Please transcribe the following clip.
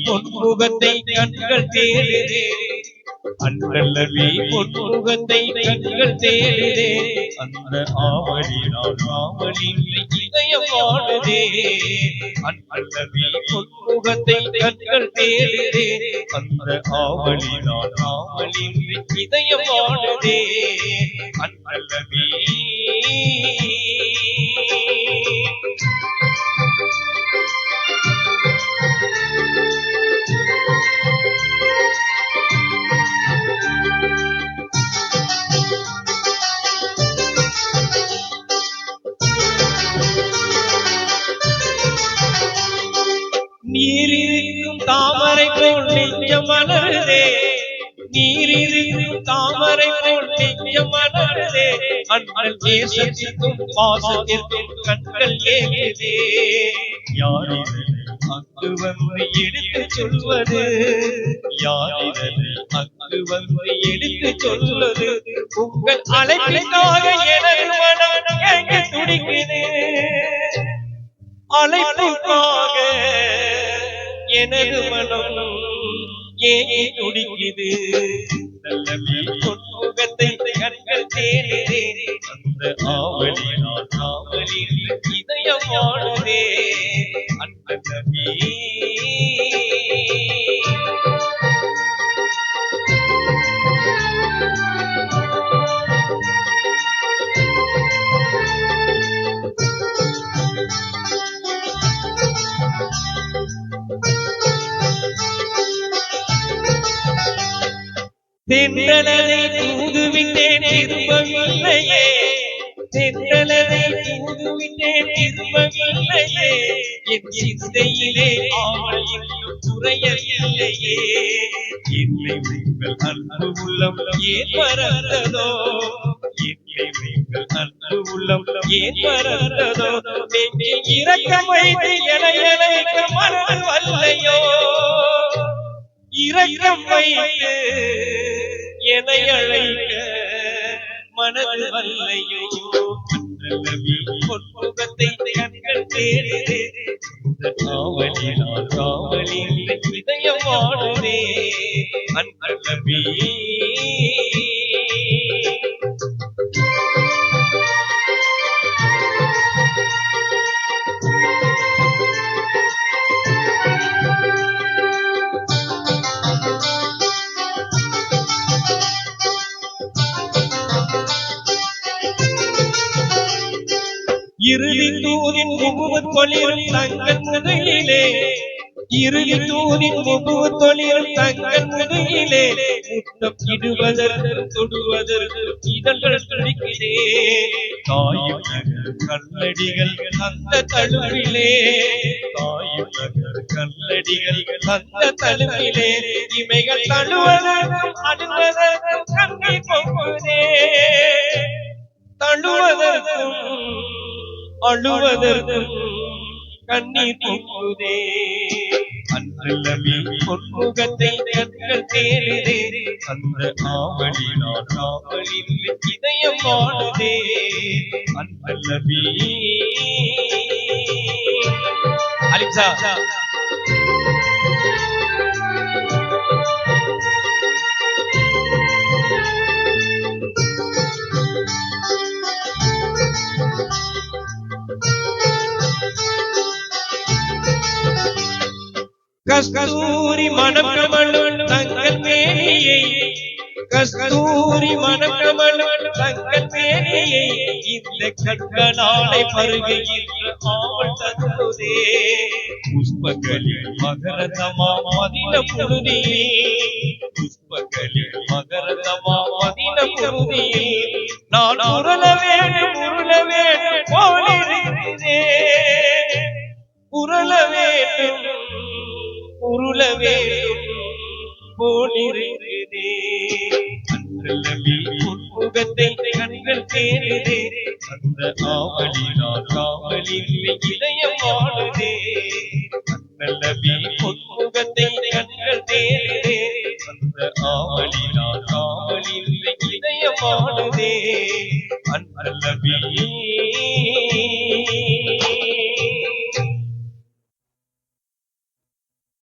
பொன்முகத்தை கண்கள் தேடுதே அன்றல்லவே பொன்முகத்தை கண்கள் தேடுதே அந்த ஆவணி நான் ஆவணில் இதயம் வாடுதே அன்றல்லவே பொன்முகத்தை கண்கள் தேடுதே அந்த ஆவணி நான் ஆவணில் இதயம் வாடுதே அன்றல்லவே நீரிருக்கும் தாமரை போல் நெஞ்சம் மலருதே நீரிருக்கும் தாமரை போல் நெஞ்சம் மலருதே அண்ணல் தேசத்திற்கும் பாசத்திற்கும் கண்கள் ஏகுதே யாரிதனை அங்கு வந்து எடுத்து சொல்வது யாரிதனை அங்கு வந்து எடுத்து சொல்வது உங்கள் அழைப்பிற்காக எனது மனம் எங்க துடிக்குது அழைப்புக்காக எனது மனம் ஏங்கி துடிக்குது நல்லவே பொன்முகத்தை கண்கள் தேடுதே அந்த ஆவணி நான் ஆவணில் இதயம் வாடுதே அன்பே தென்றலரை தூதுவிட்டேன் திரும்பவில்லையே தென்றலரை தூதுவிட்டேன் திரும்பவில்லையே என் சிந்தையிலே ஆவல் இன்னும் குறையவில்லையே என்னை உங்கள் அன்பு உள்ளம் ஏன் மறந்ததோ என்னை உங்கள் அன்பு உள்ளம் ஏன் மறந்ததோ நெஞ்சில் இரக்கம் வைத்து எனையழைக்க மனது வல்லையோ இரக்கம் வைத்து என்னை அழைக்க மனது வல்லையோ அன்றல்லவே பொன்முகத்தை கண்கள் தேடுதே ஆவணி நான் ஆவணில் இதயம் வாடுதே அன்றல்லவே இறுதி தூதின் முகுவத் தொழில் தங்கள் முதுகிலே இறுதி தூதின் முகுவத் தொழில் தங்கள் முதுகிலே முத்தம் இடுவதற்கு தொடுவதற்கு இதழ்கள் துடிக்கிறே தாயும் நகர் கல்லடிகள் அந்த தழுவிலே தாயும் நகர் கல்லடிகள் அந்த தழுவிலே இமைகள் தழுவதற்கும் அழுவதற்கும் கண்ணீர் பொங்குதே தழுவதற்கும் அழுவதற்கும் கண்ணீர் பொங்குதே அன்றல்லவே பொன்முகத்தை கண்கள் தேடுதே அந்த ஆவணி நான் ஆவணில் இதயம் வாடுதே அன்றல்லவே அலிம்சா கஸ்தூரி மனம் கமழும் தங்கள் மேனியை கஸ்தூரி மனம் கமழும் தங்கள் மேனியை இந்த கண்களாலை பருகையில் ஆவல் தந்ததே புஷ்பங்களில் மகரதமா மதின புழுதியே புஷ்பங்களில் மகரதமா மதின புழுதியே நான் உருள வேண்டும் போலிருக்கிறே உருள வேண்டும் உருள வேண்டும் போலிருக்கிறே அன்றல்லவே பொன்முகத்தை கண்கள் தேடுதே அந்த ஆவணி நான் ஆவணில் இதயம் வாடுதே அன்றல்லவே பொன்முகத்தை